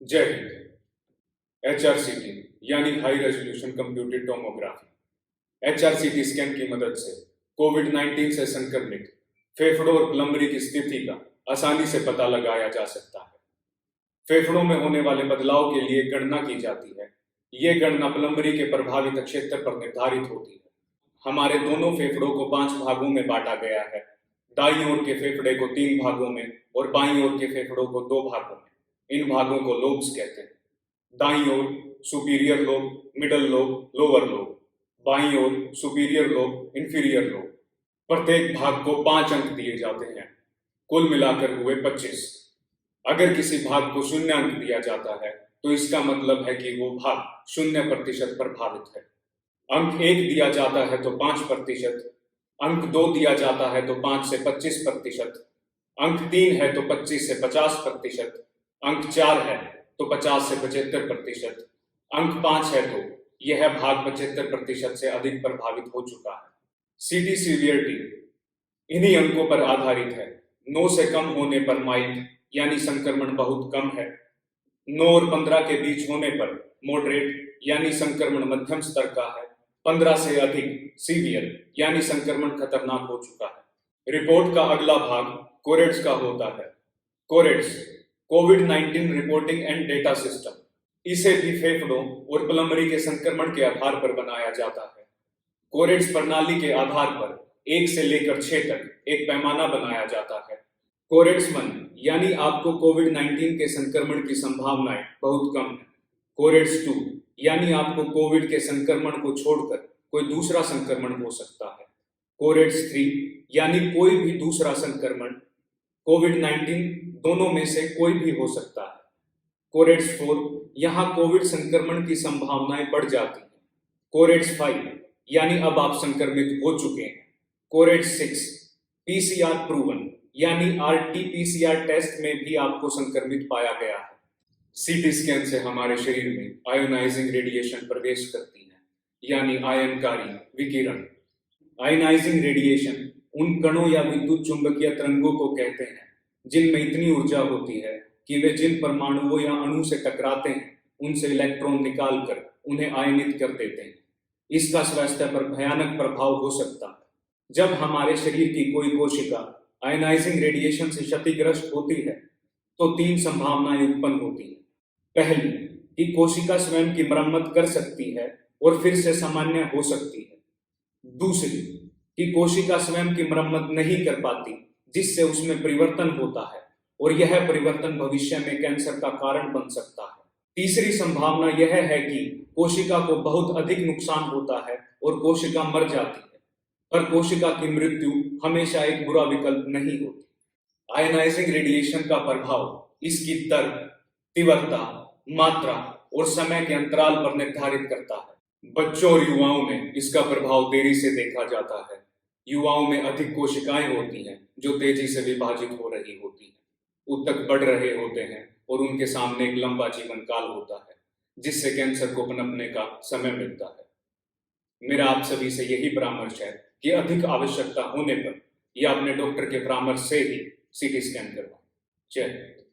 जय हिंद। एचआरसीटी यानी high resolution computed tomography HRCT scan की मदद से कोविड-19 से संक्रमित फेफड़ों और प्लम्बरी की स्थिति का आसानी से पता लगाया जा सकता है। फेफड़ों में होने वाले बदलाव के लिए गणना की जाती है। ये गणना प्लम्बरी के प्रभावित क्षेत्र पर निर्धारित होती है। हमारे दोनों फेफड़ों को 5 भागों में बांटा गया है। दाईं ओर के फेफड़े को 3 भागों में और बाईं ओर के फेफड़ों को 2 भागों में। इन भागों को लोब्स कहते हैं। दाईं ओर superior lobe, middle lobe, lower lobe. बाईं ओर सुपीरियर लोब, इंफीरियर लोब। प्रत्येक भाग को 5 अंक दिए जाते हैं। कुल मिलाकर हुए 25। अगर किसी भाग को 0 अंक दिया जाता है तो इसका मतलब है कि वो भाग 0% प्रभावित है। अंक 1 दिया जाता है तो 5%, अंक 2 दिया जाता है तो 5 से 25%, अंक 3 है तो 25 से 50%, अंक 4 है तो 50 से 75%, अंक 5 है तो यह भाग 75% से अधिक प्रभावित हो चुका है। सीटी सीवियरिटी इन्हीं अंकों पर आधारित है। 9 से कम होने पर माइल्ड यानी संक्रमण बहुत कम है। 9 और 15 के बीच होने पर मॉडरेट यानी संक्रमण मध्यम स्तर का है। 15 से अधिक सीवियर यानी संक्रमण खतरनाक हो चुका है। रिपोर्ट का अगला भाग कोरेट्स का होता है। कोरेट्स कोविड-19 रिपोर्टिंग एंड डेटा सिस्टम। इसे भी फेफड़ों और प्लम्बरी के संक्रमण के आधार पर बनाया जाता है। कोरेट्स प्रणाली के आधार पर 1 से लेकर 6 तक एक पैमाना बनाया जाता है। कोरेट्स 1 यानी आपको कोविड-19 के संक्रमण की संभावनाएं बहुत कम है। कोरेट्स 2 यानी आपको कोविड के संक्रमण को छोड़कर कोई दूसरा संक्रमण हो सकता है। कोरेट्स 3 यानी कोई भी दूसरा संक्रमण, कोविड-19 दोनों में से कोई भी हो सकता है। कोरेट्स 4 यहाँ कोविड संक्रमण की संभावनाएं बढ़ जाती हैं। कोरेट्स 5 यानी अब आप संक्रमित हो चुके हैं। कोरेट्स 6 पीसीआर प्रूवन यानी आरटी-पीसीआर टेस्ट में भी आपको संक्रमित पाया गया है। सीटी स्कैन से हमारे शरीर में आयोनाइजिंग रेडिएशन प्रवेश करती है, यानी आयनकारी विकिरण। आयनाइजिंग रेडिएशन उन कणों या विद्युत चुंबकीय तरंगों को कहते हैं जिनमें इतनी ऊर्जा होती है कि वे जिन परमाणुओं या अणु से टकराते हैं उनसे इलेक्ट्रॉन निकालकर उन्हें आयनित कर देते हैं। इसका स्वास्थ्य पर भयानक प्रभाव हो सकता है। जब हमारे शरीर की कोई कोशिका आयनाइजिंग रेडिएशन से क्षतिग्रस्त होती है तो 3 संभावनाएं उत्पन्न होती हैं। पहली कि कोशिका स्वयं की मरम्मत कर सकती है और फिर से सामान्य हो सकती है। दूसरी कि कोशिका स्वयं की मरम्मत नहीं कर पाती, जिससे उसमें परिवर्तन होता है और यह परिवर्तन भविष्य में कैंसर का कारण बन सकता है। तीसरी संभावना यह है कि कोशिका को बहुत अधिक नुकसान होता है और कोशिका मर जाती है, पर कोशिका की मृत्यु हमेशा एक बुरा विकल्प नहीं होती। आयनाइजिंग रेडिएशन का प्रभाव इसकी दर, तीव्रता, मात्रा और समय के अंतराल पर निर्धारित करता है। बच्चों और युवाओं में इसका प्रभाव देरी से देखा जाता है। युवाओं में अधिक कोशिकाएं होती हैं जो तेजी से विभाजित हो रही होती हैं, ऊतक बढ़ रहे होते हैं और उनके सामने एक लंबा जीवन काल होता है, जिससे कैंसर को पनपने का समय मिलता है। मेरा आप सभी से यही परामर्श है कि अधिक आवश्यकता होने पर या अपने डॉक्टर के परामर्श से ही सीटी स्कैन करवाएं। जय हिंद।